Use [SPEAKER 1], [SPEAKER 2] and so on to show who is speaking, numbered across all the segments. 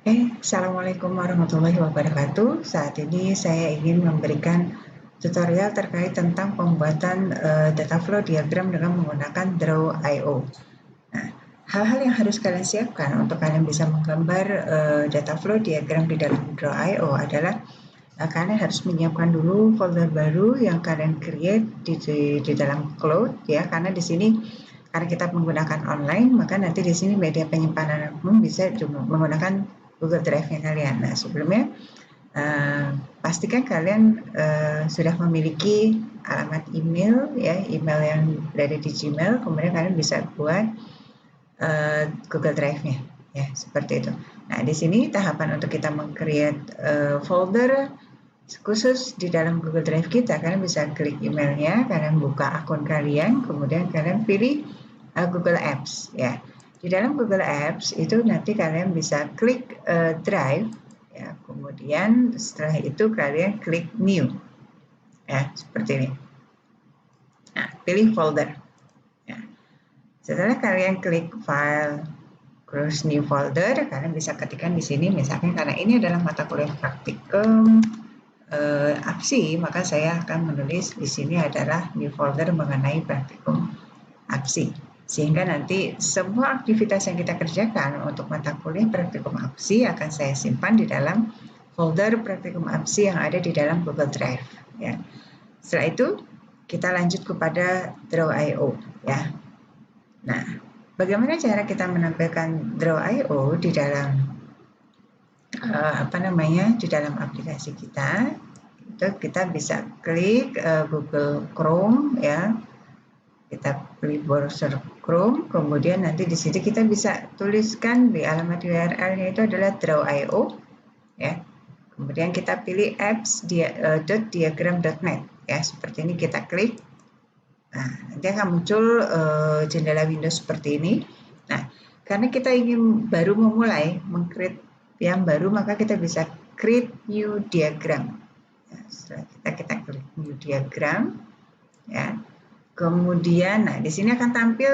[SPEAKER 1] Assalamualaikum warahmatullahi wabarakatuh. Saat ini saya ingin memberikan tutorial terkait tentang pembuatan data flow diagram dengan menggunakan Draw.io. Nah, hal-hal yang harus kalian siapkan untuk kalian bisa menggambar data flow diagram di dalam Draw.io adalah kalian harus menyiapkan dulu folder baru yang kalian create di dalam cloud ya, karena di sini karena kita menggunakan online, maka nanti di sini media penyimpanan bisa menggunakan Google Drive-nya kalian. Nah, sebelumnya pastikan kalian sudah memiliki alamat email ya, email yang berada di Gmail, kemudian kalian bisa buat Google Drive-nya ya, seperti itu. Nah, di sini tahapan untuk kita meng-create folder khusus di dalam Google Drive kita, kalian bisa klik emailnya, kalian buka akun kalian, kemudian kalian pilih Google Apps ya. Di dalam Google Apps itu nanti kalian bisa klik Drive ya, kemudian setelah itu kalian klik New ya, seperti ini. Nah, pilih folder ya. Setelah kalian klik File terus New Folder, kalian bisa ketikkan di sini misalkan karena ini adalah mata kuliah praktikum APSI, maka saya akan menulis di sini adalah new folder mengenai praktikum APSI, sehingga nanti semua aktivitas yang kita kerjakan untuk mata kuliah praktikum APSI akan saya simpan di dalam folder praktikum APSI yang ada di dalam Google Drive ya. Setelah itu kita lanjut kepada Draw.io ya. Nah, bagaimana cara kita menampilkan Draw.io di dalam di dalam aplikasi kita? Itu kita bisa klik Google Chrome ya, kita pilih browser Chrome, kemudian nanti di sini kita bisa tuliskan di alamat URL-nya itu adalah Draw.io ya, kemudian kita pilih apps.diagram.net ya, seperti ini kita klik. Nah, nanti akan muncul jendela Windows seperti ini. Nah, karena kita ingin baru memulai meng-create yang baru, maka kita bisa create new diagram. Setelah kita klik new diagram ya, kemudian nah di sini akan tampil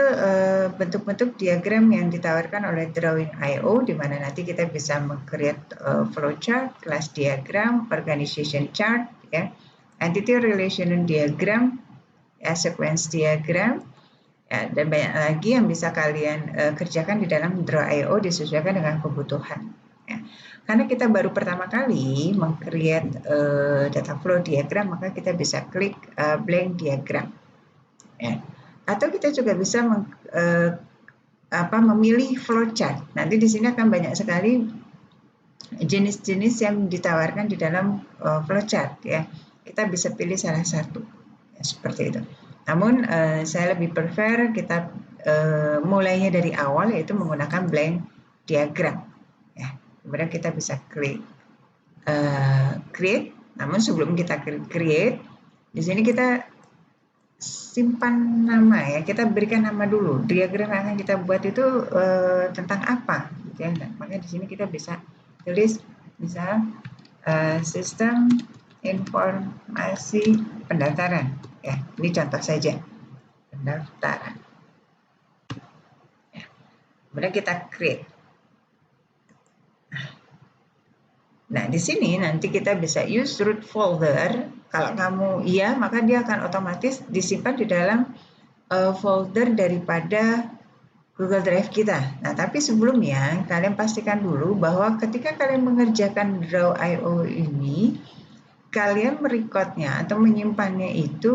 [SPEAKER 1] bentuk-bentuk diagram yang ditawarkan oleh Drawing.io, di mana nanti kita bisa meng-create flowchart, class diagram, organization chart ya, entity relation diagram ya, sequence diagram ya, dan banyak lagi yang bisa kalian kerjakan di dalam Draw.io disesuaikan dengan kebutuhan ya. Karena kita baru pertama kali meng-create data flow diagram, maka kita bisa klik blank diagram ya. Atau kita juga bisa memilih flowchart. Nanti di sini akan banyak sekali jenis-jenis yang ditawarkan di dalam flowchart ya. Kita bisa pilih salah satu ya, seperti itu. Namun saya lebih prefer kita mulainya dari awal, yaitu menggunakan blank diagram ya. Kemudian kita bisa klik create. Namun sebelum kita create, di sini kita simpan nama ya, kita berikan nama dulu. Diagram yang akan kita buat itu tentang apa gitu ya. Nah, makanya di sini kita bisa tulis misal sistem informasi pendaftaran ya. Ini contoh saja, pendaftaran ya. Kemudian kita create. Nah, di sini nanti kita bisa use root folder. Kalau kamu iya, maka dia akan otomatis disimpan di dalam folder daripada Google Drive kita. Nah, tapi sebelumnya kalian pastikan dulu bahwa ketika kalian mengerjakan Draw.io ini, kalian merekodnya atau menyimpannya itu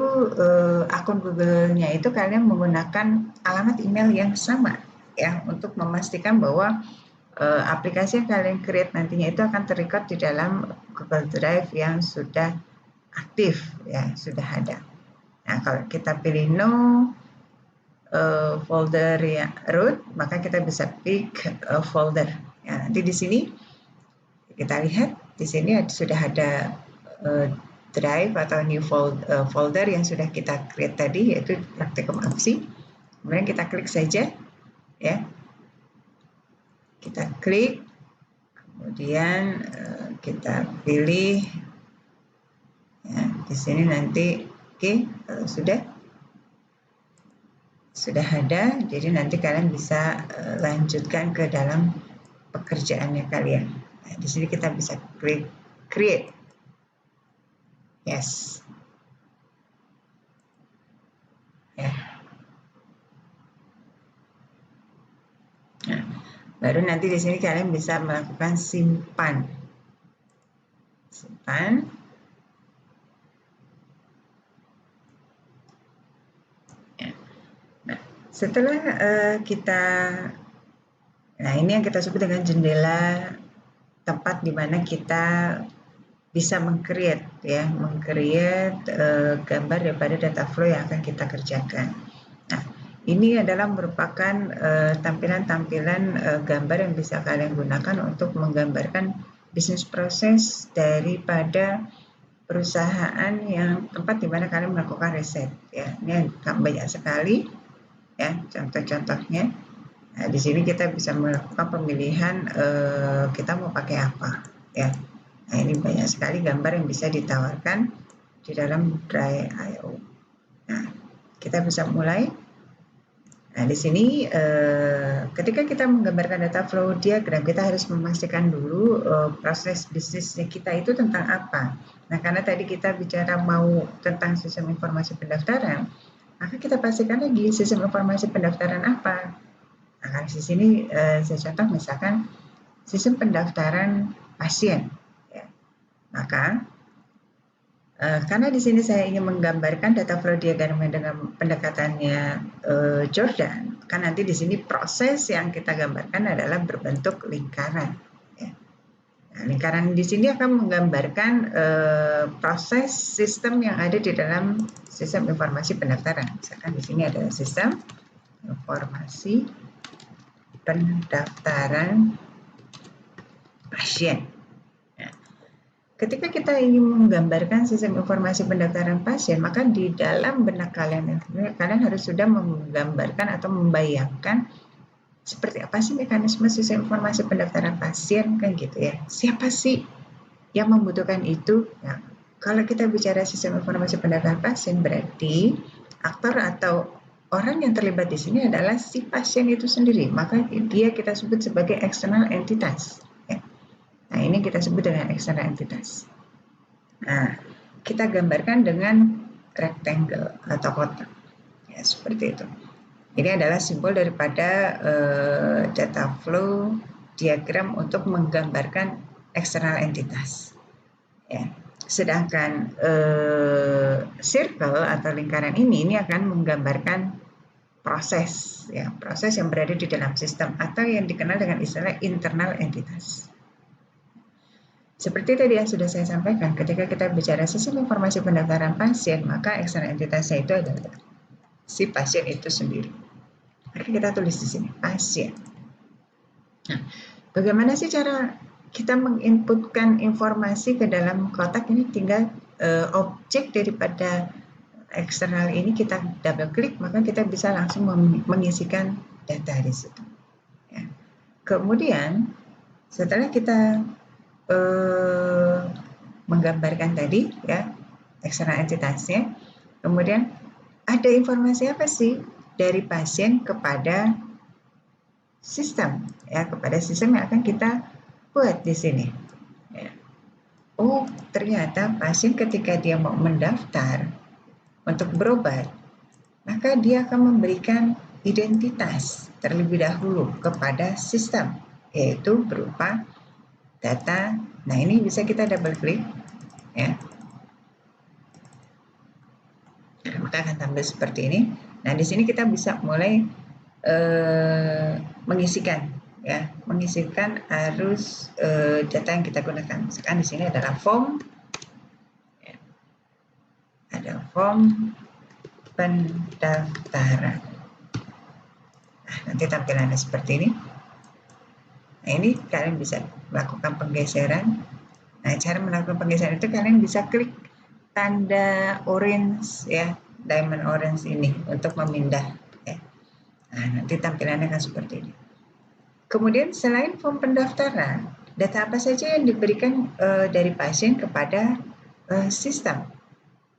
[SPEAKER 1] akun Google-nya itu kalian menggunakan alamat email yang sama ya, untuk memastikan bahwa aplikasi yang kalian create nantinya itu akan terrecord di dalam Google Drive yang sudah aktif ya, sudah ada. Nah, kalau kita pilih no folder ya root, maka kita bisa pick folder ya. Nanti di sini kita lihat di sini sudah ada drive atau new folder yang sudah kita create tadi, yaitu praktikum APSI. Kemudian kita klik saja ya, kita klik, kemudian kita pilih ya, di sini nanti kalau sudah ada, jadi nanti kalian bisa lanjutkan ke dalam pekerjaannya kalian. Nah, di sini kita bisa klik create. Yes. Ya. Nah, baru nanti di sini kalian bisa melakukan simpan. Simpan. Ya. Nah, setelah nah ini yang kita sebut dengan jendela tempat di mana kita bisa meng-create ya, gambar daripada data flow yang akan kita kerjakan. Nah, ini adalah merupakan tampilan-tampilan gambar yang bisa kalian gunakan untuk menggambarkan bisnis proses daripada perusahaan yang tempat di mana kalian melakukan riset ya. Ini banyak sekali ya contoh-contohnya. Nah, di sini kita bisa melakukan pemilihan kita mau pakai apa ya. Nah, ini banyak sekali gambar yang bisa ditawarkan di dalam Dry.io. Nah, kita bisa mulai. Nah, di sini ketika kita menggambarkan data flow diagram, kita harus memastikan dulu proses bisnisnya kita itu tentang apa. Nah, karena tadi kita bicara mau tentang sistem informasi pendaftaran, maka kita pastikan lagi sistem informasi pendaftaran apa. Nah, di sini saya contoh misalkan sistem pendaftaran pasien. Ya. Maka karena di sini saya ingin menggambarkan data flow diagram dengan pendekatannya Jordan, kan nanti di sini proses yang kita gambarkan adalah berbentuk lingkaran. Ya. Nah, lingkaran di sini akan menggambarkan proses sistem yang ada di dalam sistem informasi pendaftaran. Misalkan di sini adalah sistem informasi pendaftaran pasien. Nah, ketika kita ingin menggambarkan sistem informasi pendaftaran pasien, maka di dalam benak kalian harus sudah menggambarkan atau membayangkan seperti apa sih mekanisme sistem informasi pendaftaran pasien, kan gitu ya. Siapa sih yang membutuhkan itu? Nah, kalau kita bicara sistem informasi pendaftaran pasien, berarti aktor atau orang yang terlibat di sini adalah si pasien itu sendiri, maka dia kita sebut sebagai external entitas. Ya. Nah, ini kita sebut dengan external entitas. Nah, kita gambarkan dengan rectangle atau kotak, ya seperti itu. Ini adalah simbol daripada data flow diagram untuk menggambarkan external entitas. Ya. Sedangkan circle atau lingkaran ini akan menggambarkan proses yang berada di dalam sistem atau yang dikenal dengan istilah internal entitas. Seperti tadi yang sudah saya sampaikan, ketika kita bicara sistem informasi pendaftaran pasien, maka eksternal entitasnya itu adalah si pasien itu sendiri. Maka kita tulis di sini pasien. Nah, bagaimana sih cara kita menginputkan informasi ke dalam kotak ini? Tinggal objek daripada eksternal ini kita double klik, maka kita bisa langsung mengisikan data di situ. Ya. Kemudian setelah kita menggambarkan tadi ya eksternal entitasnya, kemudian ada informasi apa sih dari pasien kepada sistem ya, kepada sistem yang akan kita buat di sini. Ya. Oh, ternyata pasien ketika dia mau mendaftar untuk berobat, maka dia akan memberikan identitas terlebih dahulu kepada sistem, yaitu berupa data. Nah, ini bisa kita double klik ya. Nah, maka akan tampil seperti ini. Nah, di sini kita bisa mulai mengisikan arus data yang kita gunakan. Misalkan di sini adalah form. Ada form pendaftaran. Nah, nanti tampilannya seperti ini. Nah, ini kalian bisa melakukan penggeseran. Nah, cara melakukan penggeseran itu kalian bisa klik tanda orange ya, diamond orange ini untuk memindah. Ya. Nah, nanti tampilannya akan seperti ini. Kemudian selain form pendaftaran, data apa saja yang diberikan dari pasien kepada sistem?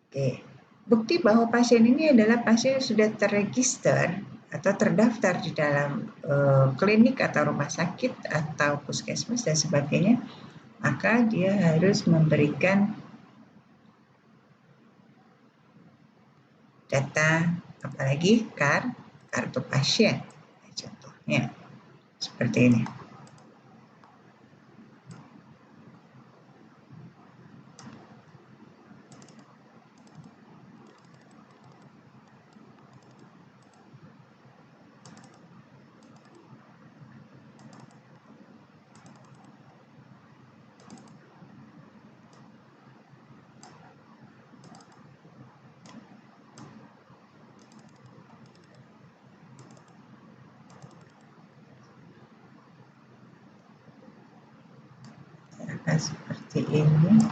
[SPEAKER 1] Oke. Bukti bahwa pasien ini adalah pasien yang sudah terregister atau terdaftar di dalam klinik atau rumah sakit atau puskesmas dan sebagainya, maka dia harus memberikan data, apalagi kartu pasien. Contohnya seperti ini. Seperti ini.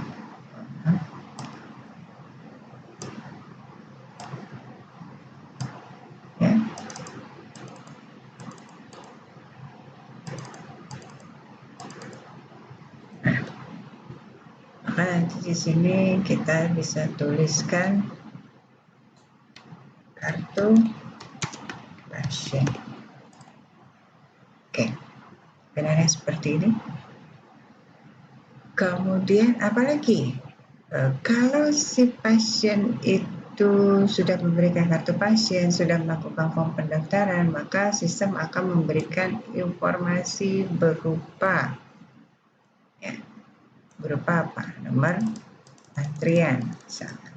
[SPEAKER 1] Ya. Maka nanti di sini kita bisa tuliskan kartu pasien. Oke, benarnya seperti ini. Kemudian apalagi kalau si pasien itu sudah memberikan kartu pasien, sudah melakukan form pendaftaran, maka sistem akan memberikan informasi berupa apa? Nomor antrian misalnya.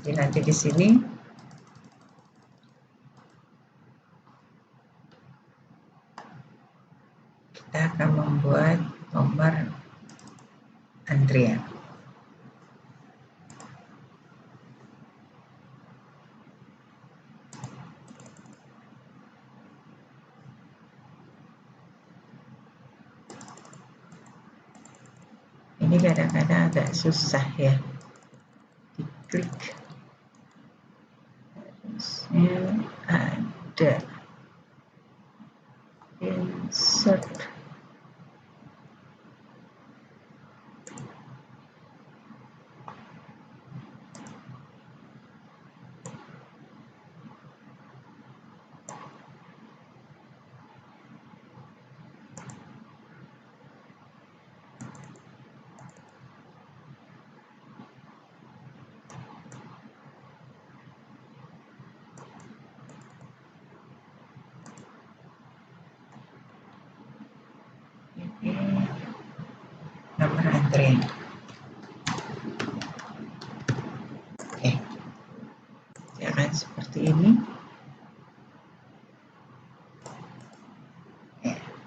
[SPEAKER 1] Jadi nanti di sini kita akan membuat nomor antrian. Ini kadang-kadang agak susah ya, diklik harusnya ada insert. Nomor antrian. Oke, jangan seperti ini.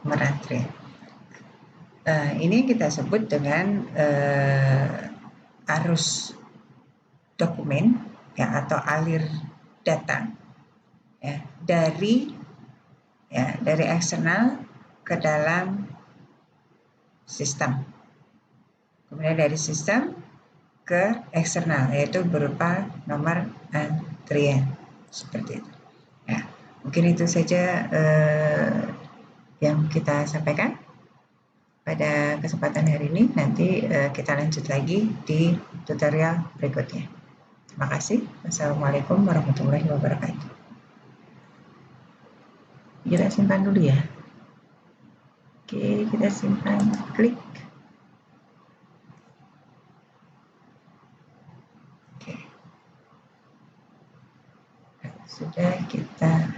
[SPEAKER 1] Nomor antrian. Ini kita sebut dengan arus dokumen ya, atau alir data ya, dari eksternal ke dalam sistem. Kemudian dari sistem ke eksternal, yaitu berupa nomor antrian seperti itu. Ya, mungkin itu saja yang kita sampaikan pada kesempatan hari ini. Nanti kita lanjut lagi di tutorial berikutnya. Terima kasih. Wassalamualaikum warahmatullahi wabarakatuh. Kita simpan dulu ya. Oke, kita simpan. Klik. Oke. Sudah kita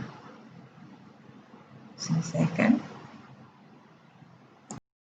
[SPEAKER 1] selesaikan.